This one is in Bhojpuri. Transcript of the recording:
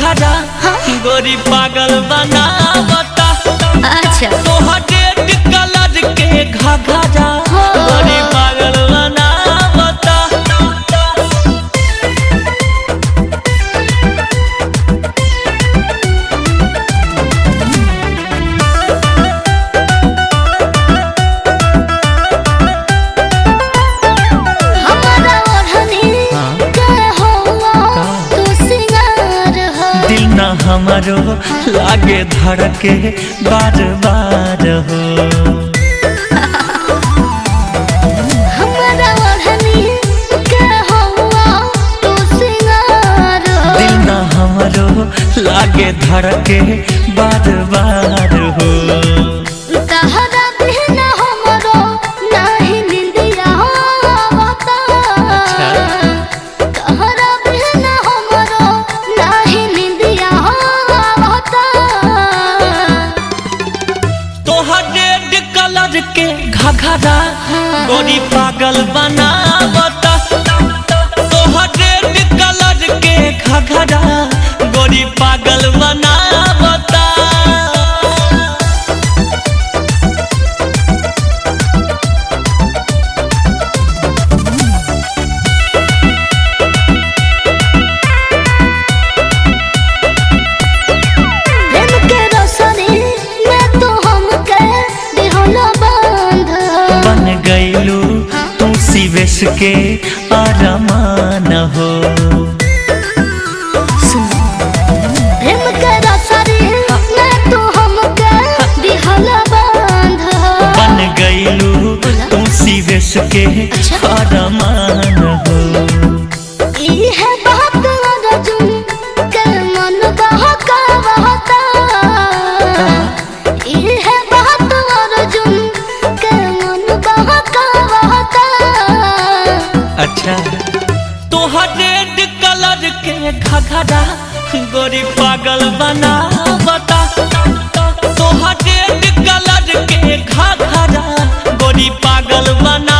घघरा गोरी पागल बनावता। अच्छा तोहर रेड कलर के घघरा गोरी पागल बनावता। हमारा ओढ़नी के होवा तू सिंगार हो। दिल ना हमारो लागे धड़के बार बार हो। हमारा ओढ़नी के होवा तू सिंगार हो। दिल ना हमारो लागे धड़के बार बार हो। तहरा बिना हमरो नाही निंदिया आवता। तहरा बिना हमरो नाही निंदिया आवता। तोहर रेड कलर के घघरा गोरी पागल बनावता। तोहर रेड कलर के घघरा गोरी पागल बनावता। प्रेम के रोशनी में तू हमके दिहला बांध। बन गईलू तू शिवेश के अरमान हो। प्रेम के रोशनी में तू हमके दिहला बांध। बन गईलू तू शिवेश के अरमान हो। इहे बात अर्जुन के मन बहकावता। इहे बात अर्जुन के मन बहकावता। अच्छा तोहर रेड कलर के घघरा गोरी पागल बनावता। तोहर रेड कलर के घघरा गोरी पागल बना